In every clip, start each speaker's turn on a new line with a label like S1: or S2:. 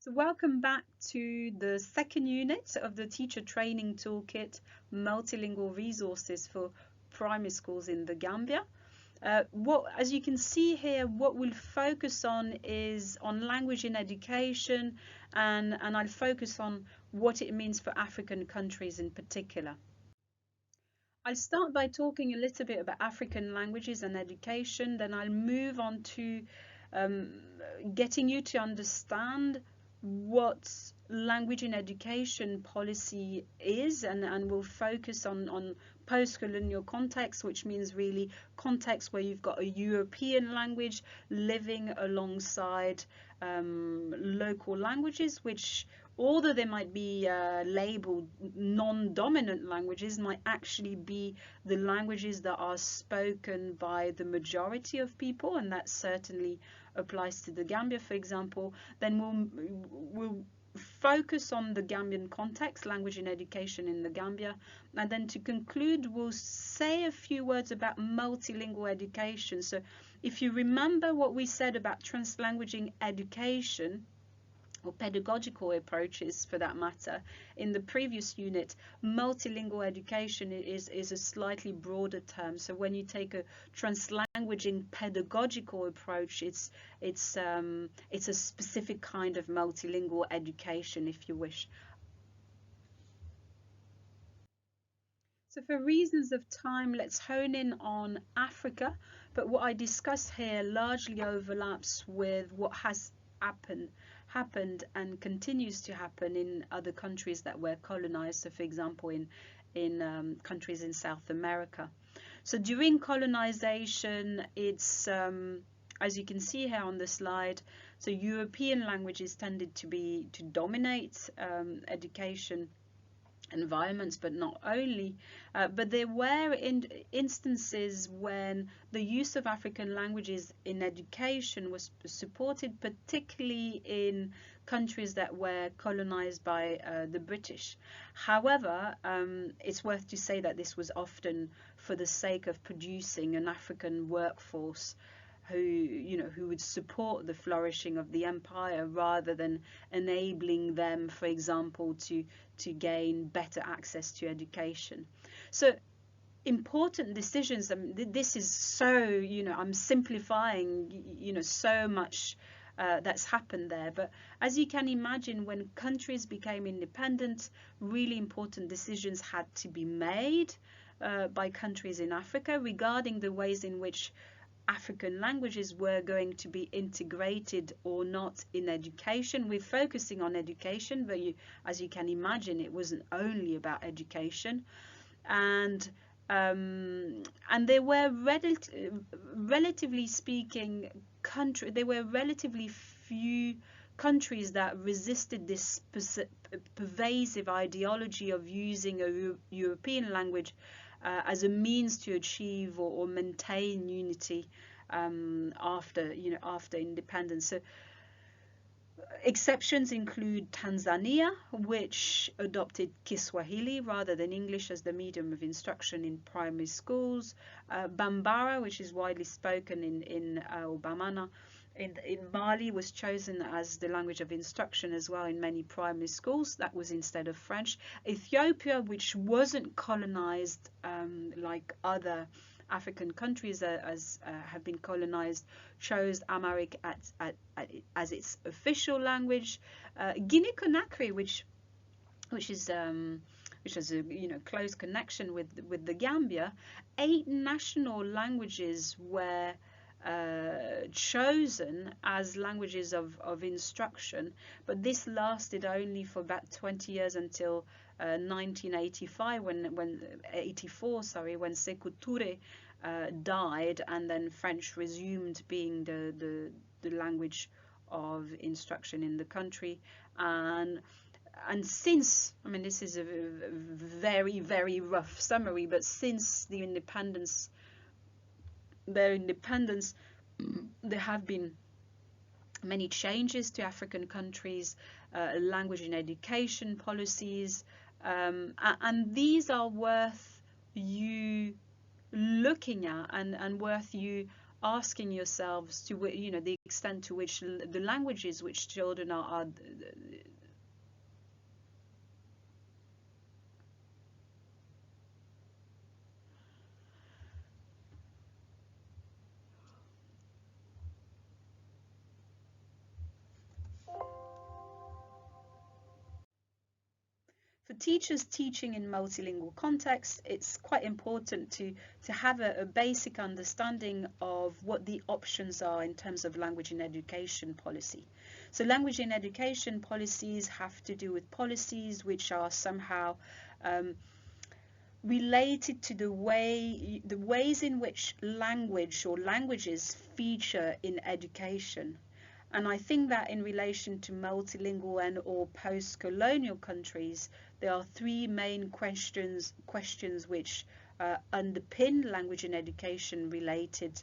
S1: So welcome back to the second unit of the Teacher Training Toolkit, Multilingual Resources for Primary Schools in the Gambia. As you can see here, what we'll focus on is on language in education, and I'll focus on what it means for African countries in particular. I'll start by talking a little bit about African languages and education, then I'll move on to um, getting you to understand what language in education policy is, and we'll focus on post-colonial context, which means really context where you've got a European language living alongside local languages, which although they might be labeled non-dominant languages, might actually be the languages that are spoken by the majority of people, and that certainly applies to the Gambia, for example. Then we'll focus on the Gambian context, language in education in the Gambia, and then to conclude, we'll say a few words about multilingual education. So if you remember what we said about translanguaging education, or pedagogical approaches for that matter, in the previous unit, multilingual education is a slightly broader term. So when you take a translanguaging pedagogical approach, it's a specific kind of multilingual education, if you wish. So for reasons of time, let's hone in on Africa, but what I discuss here largely overlaps with what has happened and continues to happen in other countries that were colonized. So for example, in countries in South America. So during colonization, it's as you can see here on the slide, so European languages tended to dominate education environments, but not only, but there were instances when the use of African languages in education was supported, particularly in countries that were colonized by the British. However, it's worth to say that this was often for the sake of producing an African workforce who would support the flourishing of the empire, rather than enabling them, for example, to gain better access to education. So important decisions, this is so, I'm simplifying, so much that's happened there. But as you can imagine, when countries became independent, really important decisions had to be made by countries in Africa regarding the ways in which African languages were going to be integrated or not in education. We're focusing on education, but as you can imagine, it wasn't only about education. And there were relatively speaking there were relatively few countries that resisted this pervasive ideology of using a European language as a means to achieve or maintain unity after independence. So exceptions include Tanzania, which adopted Kiswahili rather than English as the medium of instruction in primary schools. Bambara, which is widely spoken in Bamana in Mali, was chosen as the language of instruction as well in many primary schools. That was instead of French. Ethiopia, which wasn't colonized like other African countries have been colonized, chose Amharic as its official language. Guinea-Conakry, which has a close connection with the Gambia, 8 national languages were chosen as languages of instruction, but this lasted only for about 20 years until 1985 when Sékou Touré died, and then French resumed being the language of instruction in the country. And since, this is a very, very rough summary, but since their independence, there have been many changes to African countries, language and education policies, and these are worth you looking at and worth you asking yourselves to the extent to which the languages which children are for teachers teaching in multilingual context, it's quite important to have a basic understanding of what the options are in terms of language in education policy. So language in education policies have to do with policies which are somehow related to the ways in which language or languages feature in education. And I think that in relation to multilingual and or post-colonial countries, there are three main questions which underpin language and education related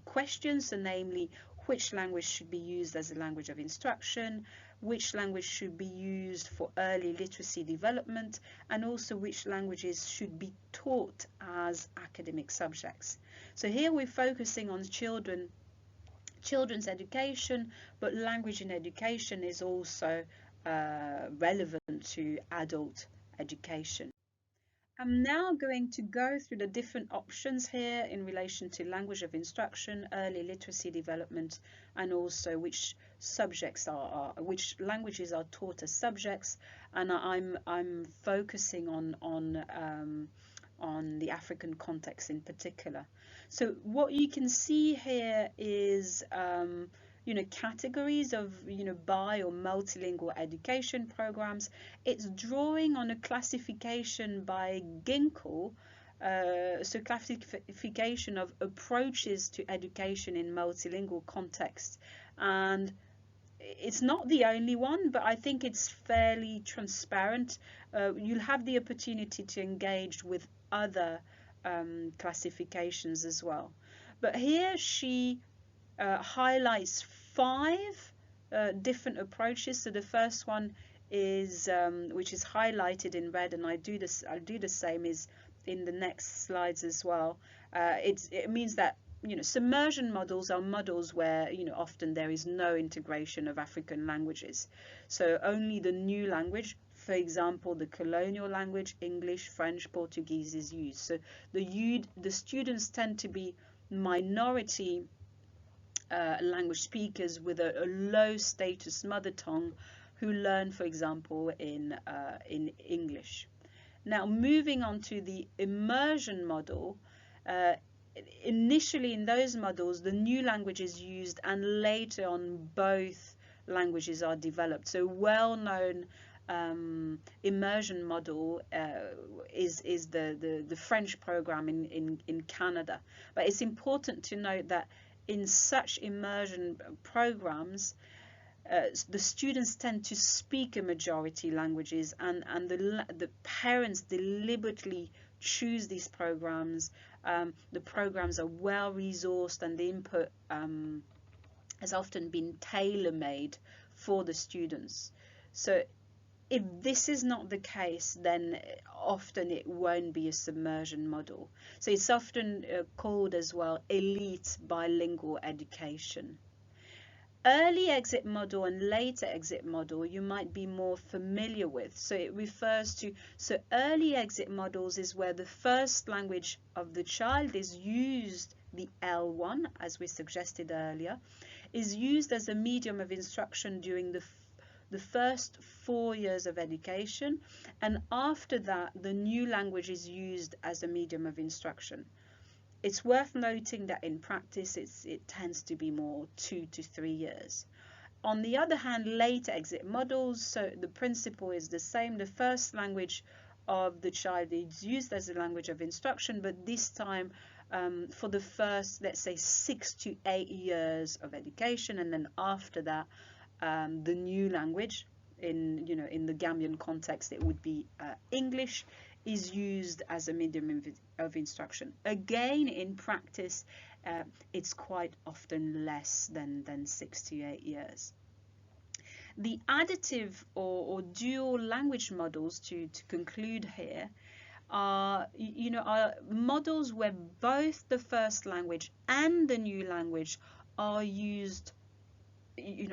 S1: questions, so namely which language should be used as a language of instruction, which language should be used for early literacy development, and also which languages should be taught as academic subjects. So here we're focusing on children's education, but language in education is also relevant to adult education. I'm now going to go through the different options here in relation to language of instruction, early literacy development, and also which which languages are taught as subjects. And I'm focusing on the African context in particular. So what you can see here is categories of bi or multilingual education programs. It's drawing on a classification by Ginkel, so classification of approaches to education in multilingual context, and it's not the only one, but I think it's fairly transparent. You'll have the opportunity to engage with other classifications as well. But here she highlights 5 different approaches. So the first one is which is highlighted in red, and I'll do the same is in the next slides as well. It means that submersion models are models where often there is no integration of African languages, so only the new language, for example the colonial language, English, French, Portuguese, is used. So the students tend to be minority language speakers with a low status mother tongue who learn, for example, in English. Now moving on to the immersion model, initially in those models the new language is used and later on both languages are developed. So well-known immersion model is the French program in Canada. But it's important to note that in such immersion programs, the students tend to speak a majority languages, and the parents deliberately choose these programs. The programs are well resourced, and the input has often been tailor-made for the students. So if this is not the case, then often it won't be a submersion model. So it's often called as well elite bilingual education. Early exit model and later exit model you might be more familiar with. So it refers to, so early exit models is where the first language of the child is used, the L1 as we suggested earlier, is used as a medium of instruction during the first 4 years of education, and after that the new language is used as a medium of instruction. It's worth noting that in practice it tends to be more 2 to 3 years. On the other hand, later exit models, so the principle is the same. The first language of the child is used as a language of instruction, but this time for the first, let's say, 6 to 8 years of education, and then after that the new language, in the Gambian context it would be English, is used as a medium of instruction. Again, in practice it's quite often less than 6 to 8 years. The additive or dual language models, to conclude here, are models where both the first language and the new language are used,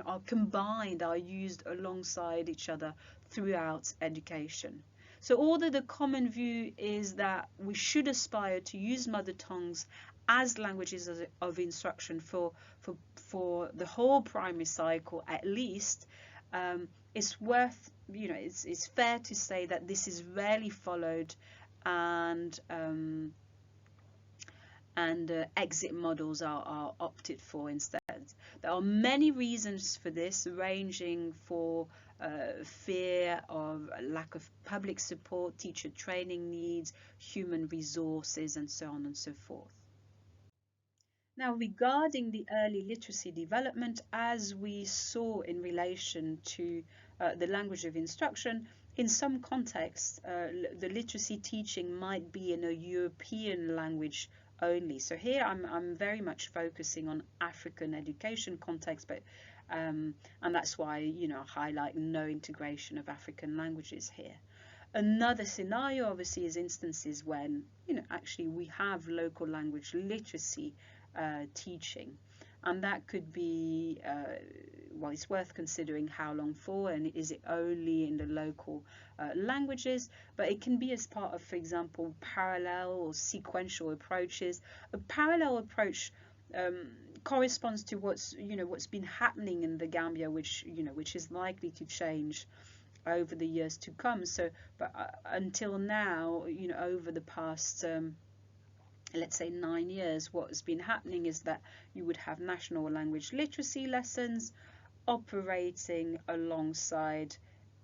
S1: are combined, are used alongside each other throughout education. So although the common view is that we should aspire to use mother tongues as languages of instruction for the whole primary cycle at least, it's worth, it's fair to say that this is rarely followed, and exit models are opted for instead. There are many reasons for this, ranging for fear of lack of public support, teacher training needs, human resources, and so on and so forth. Now, regarding the early literacy development, as we saw in relation to the language of instruction, in some contexts, the literacy teaching might be in a European language only. So here I'm very much focusing on African education context, but and that's why, I highlight no integration of African languages here. Another scenario obviously is instances when, actually we have local language literacy teaching, and that could be, well, it's worth considering how long for, and is it only in the local languages, but it can be as part of, for example, parallel or sequential approaches. A parallel approach corresponds to what's been happening in the Gambia, which is likely to change over the years to come. So, but until now, over the past let's say 9 years, what's been happening is that you would have national language literacy lessons operating alongside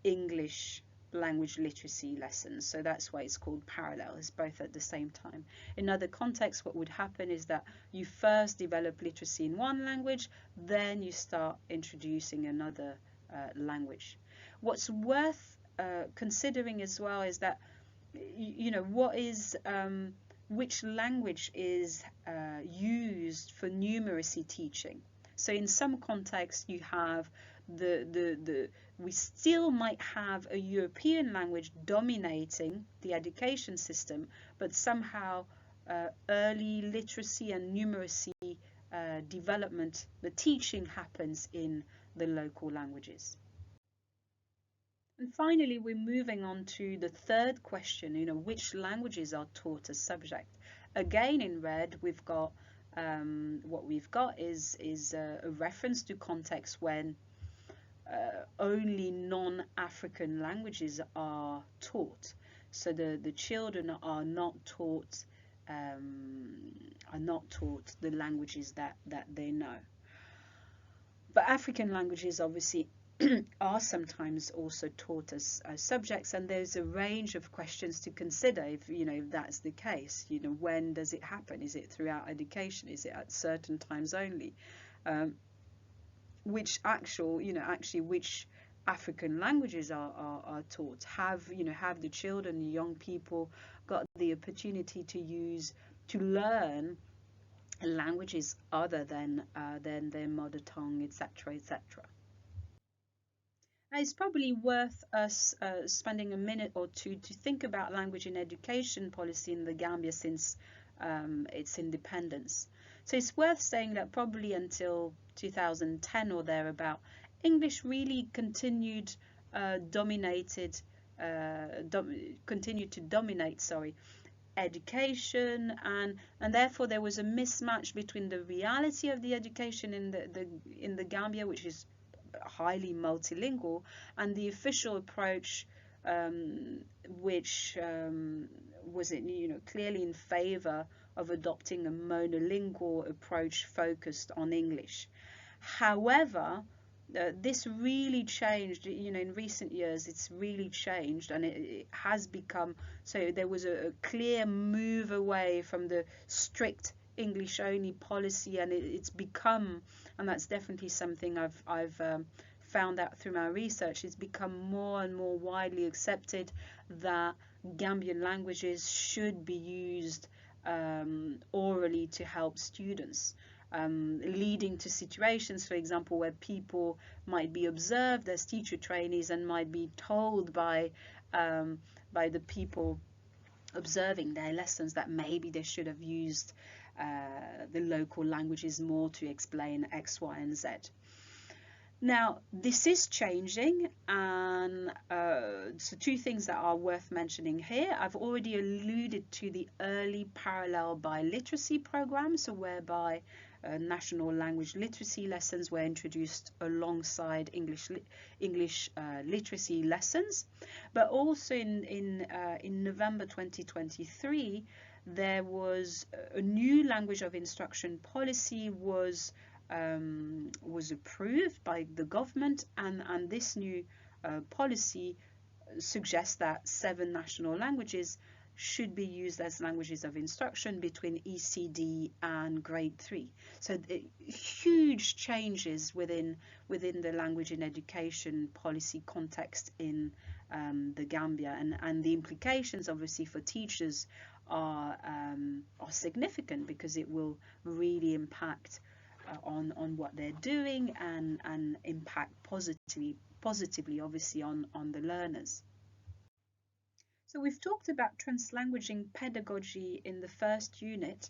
S1: English language literacy lessons. So that's why it's called parallel, it's both at the same time. In other contexts, what would happen is that you first develop literacy in one language, then you start introducing another language. What's worth considering as well is that, what is which language is used for numeracy teaching. So in some contexts you have we still might have a European language dominating the education system, but somehow early literacy and numeracy development, the teaching happens in the local languages. And finally, we're moving on to the third question, which languages are taught as subject. Again, in red, we've got what we've got is a reference to context when only non-African languages are taught. So the children are not taught the languages that they know. But African languages obviously are sometimes also taught as subjects, and there's a range of questions to consider if that's the case. When does it happen? Is it throughout education? Is it at certain times only? Which African languages are taught? Have the children, the young people, got the opportunity to learn languages other than their mother tongue, etc., etc.? Now, it's probably worth us spending a minute or two to think about language in education policy in the Gambia since its independence. So it's worth saying that probably until 2010 or thereabout, English really continued to dominate education, and therefore there was a mismatch between the reality of the education in the Gambia, which is highly multilingual, and the official approach, which was clearly in favor of adopting a monolingual approach focused on English. However, this really changed, in recent years. It's really changed, and it has become, so there was a clear move away from the strict English only policy, and it's become, and that's definitely something I've found out through my research, it's become more and more widely accepted that Gambian languages should be used orally to help students, leading to situations, for example, where people might be observed as teacher trainees and might be told by the people observing their lessons that maybe they should have used the local languages more to explain X, Y, and Z. Now, this is changing, and so two things that are worth mentioning here. I've already alluded to the early parallel biliteracy program, so whereby national language literacy lessons were introduced alongside English literacy lessons. But also in November 2023, there was a new language of instruction policy was approved by the government, and this new policy suggests that 7 national languages should be used as languages of instruction between ECD and grade 3. So huge changes within the language in education policy context in the Gambia, and the implications obviously for teachers are significant, because it will really impact on what they're doing, and impact positively obviously on the learners. So we've talked about translanguaging pedagogy in the first unit.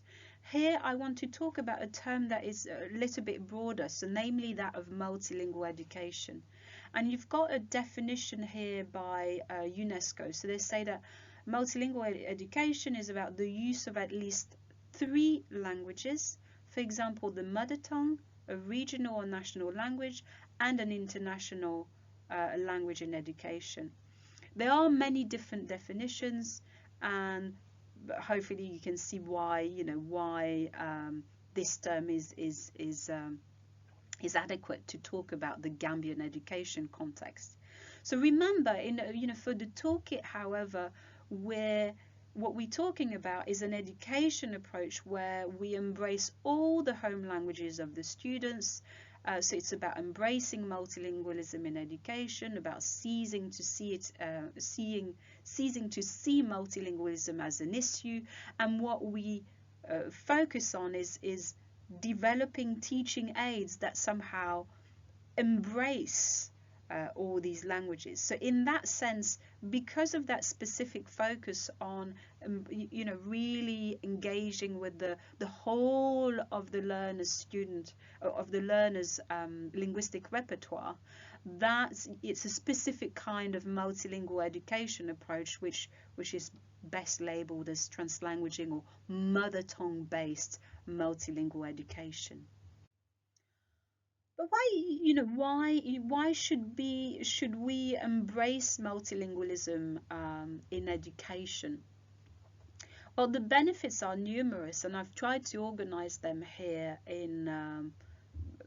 S1: Here I want to talk about a term that is a little bit broader, so namely that of multilingual education. And you've got a definition here by UNESCO. So they say that multilingual education is about the use of at least 3 languages, for example, the mother tongue, a regional or national language, and an international language in education. There are many different definitions, and hopefully you can see why this term is adequate to talk about the Gambian education context. So remember, for the toolkit, however, what we're talking about is an education approach where we embrace all the home languages of the students. So it's about embracing multilingualism in education, about ceasing to see multilingualism as an issue, and what we focus on is developing teaching aids that somehow embrace all these languages. So in that sense, because of that specific focus on really engaging with the whole of the learner's linguistic repertoire, it's a specific kind of multilingual education approach which is best labeled as translanguaging or mother tongue based multilingual education. But why should we embrace multilingualism in education? Well, the benefits are numerous, and I've tried to organize them here in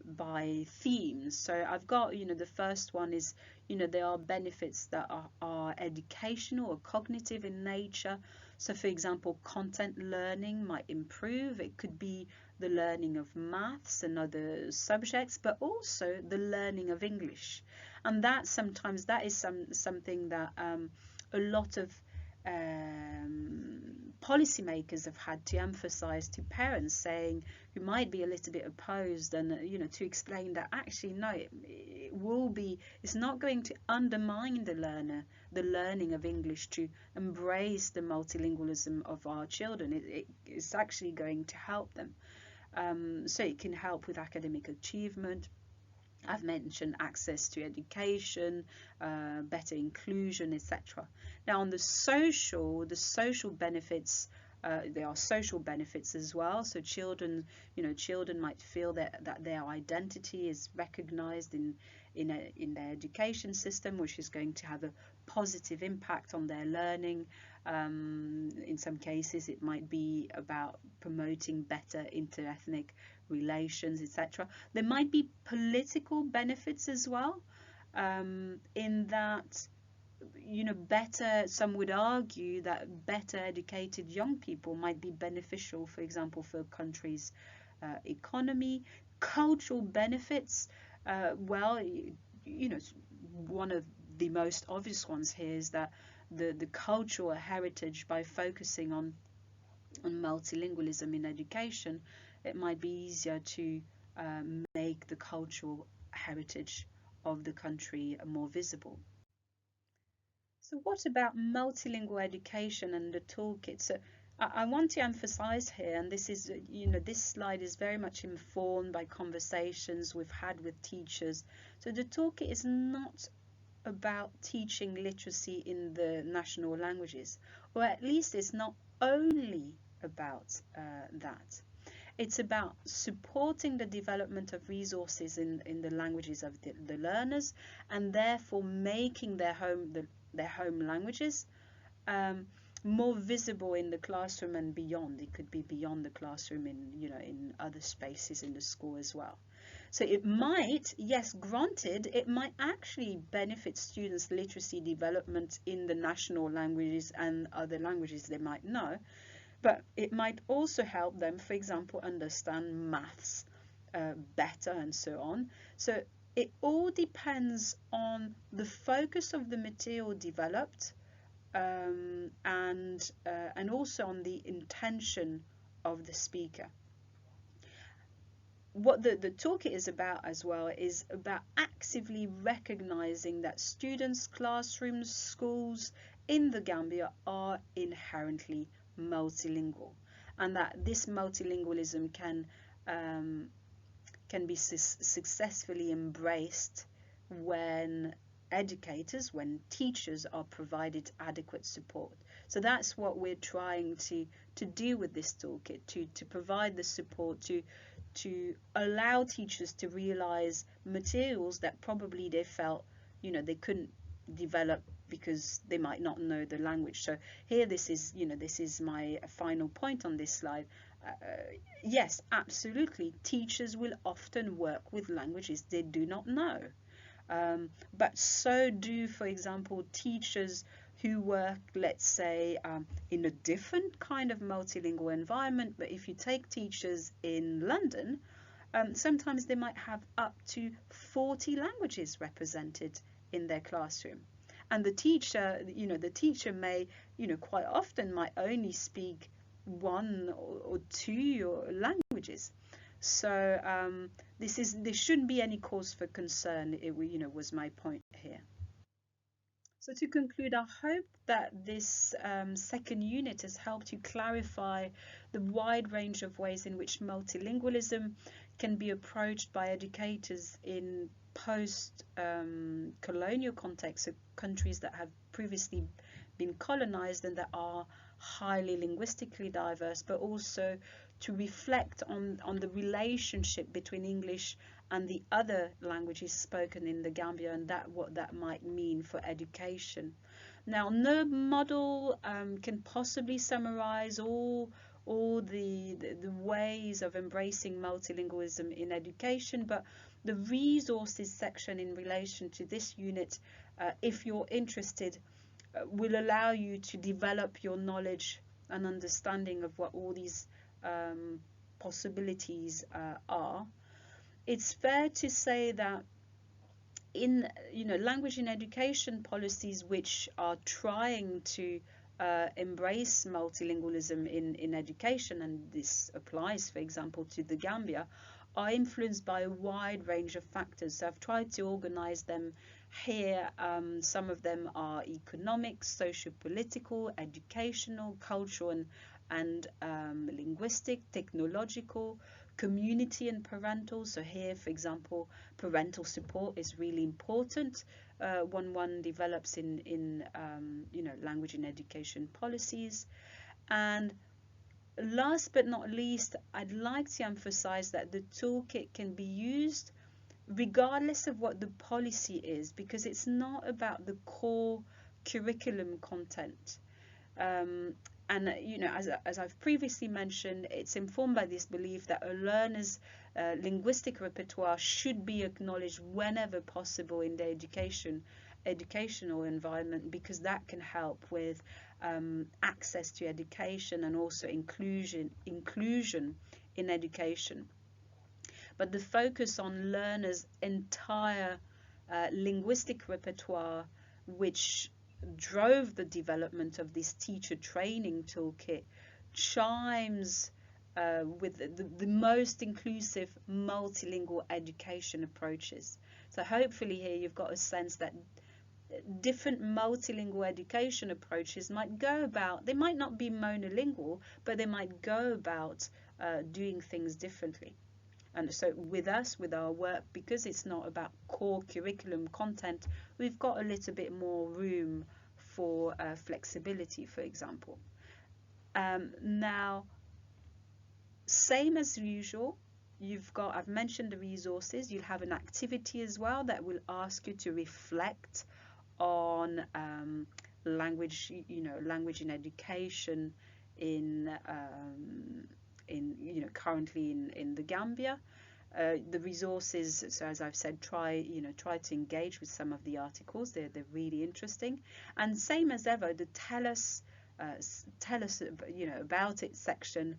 S1: by themes. So I've got, the first one is, there are benefits that are educational or cognitive in nature. So for example, content learning might improve. It could be the learning of maths and other subjects, but also the learning of English. And that is something that a lot of policymakers have had to emphasize to parents, saying, who might be a little bit opposed, and to explain that actually no, it's not going to undermine the learning of English, to embrace the multilingualism of our children. It's actually going to help them. So it can help with academic achievement. I've mentioned access to education, better inclusion, etc. Now on the social benefits, there are social benefits as well. So children might feel that their identity is recognized in their education system, which is going to have a positive impact on their learning. In some cases, it might be about promoting better interethnic relations, etc. There might be political benefits as well, in that some would argue that better educated young people might be beneficial, for example, for a country's economy. Cultural benefits, well, one of the most obvious ones here is that the cultural heritage, by focusing on multilingualism in education, it might be easier to make the cultural heritage of the country more visible. So what about multilingual education and the toolkit? So I want to emphasize here, and this is, this slide is very much informed by conversations we've had with teachers. So the toolkit is not about teaching literacy in the national languages, or at least it's not only about that. It's about supporting the development of resources in the languages of the learners, and therefore making their home languages more visible in the classroom and beyond. It could be beyond the classroom in other spaces in the school as well. So it might, yes, granted, it might actually benefit students' literacy development in the national languages and other languages they might know, but it might also help them, for example, understand maths better and so on. So it all depends on the focus of the material developed, and also on the intention of the speaker. What the toolkit is about as well is about actively recognizing that students, classrooms, schools in the Gambia are inherently multilingual, and that this multilingualism can be successfully embraced when when teachers are provided adequate support. So that's what we're trying to do with this toolkit, to provide the support to allow teachers to realize materials that probably they felt they couldn't develop because they might not know the language. So here, this is my final point on this slide. Yes, absolutely, teachers will often work with languages they do not know, but so do, for example, teachers who work, let's say, in a different kind of multilingual environment. But if you take teachers in London, sometimes they might have up to 40 languages represented in their classroom. And the teacher may, quite often might only speak one or two languages. So this shouldn't be any cause for concern. It was my point here. So to conclude, I hope that this second unit has helped you clarify the wide range of ways in which multilingualism can be approached by educators in post-colonial contexts, so countries that have previously been colonized and that are highly linguistically diverse, but also to reflect on the relationship between English and the other languages spoken in the Gambia, and what that might mean for education. Now, no model can possibly summarize all the ways of embracing multilingualism in education, but the resources section in relation to this unit, if you're interested, will allow you to develop your knowledge and understanding of what all these possibilities are. It's fair to say that in language in education policies which are trying to embrace multilingualism in education, and this applies, for example, to the Gambia, are influenced by a wide range of factors. So I've tried to organize them here. Some of them are economic, socio-political, educational, cultural, and linguistic, technological, community, and parental. So here, for example, parental support is really important when one develops in language in education policies. And last but not least, I'd like to emphasize that the toolkit can be used regardless of what the policy is, because it's not about the core curriculum content. And as I've previously mentioned, it's informed by this belief that a learner's linguistic repertoire should be acknowledged whenever possible in their educational environment, because that can help with access to education and also inclusion in education. But the focus on learners' entire linguistic repertoire, which drove the development of this teacher training toolkit, chimes with the most inclusive multilingual education approaches. So hopefully here you've got a sense that different multilingual education approaches might go about, they might not be monolingual, but they might go about doing things differently. And so with us, with our work, because it's not about core curriculum content, we've got a little bit more room for flexibility, for example. Now, same as usual, I've mentioned the resources. You'll have an activity as well that will ask you to reflect on language, language in education currently in the Gambia. The resources, so as I've said, try to engage with some of the articles. They're really interesting. And same as ever, the tell us about it section.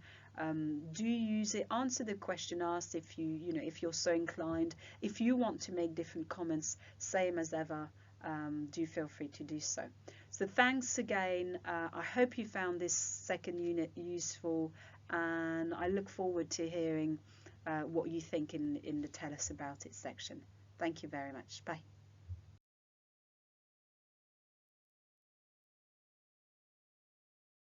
S1: Do use it, answer the question asked if if you're so inclined. If you want to make different comments, same as ever, do feel free to do so. So thanks again. I hope you found this second unit useful, and I look forward to hearing what you think in the tell us about it section. Thank you very much. Bye.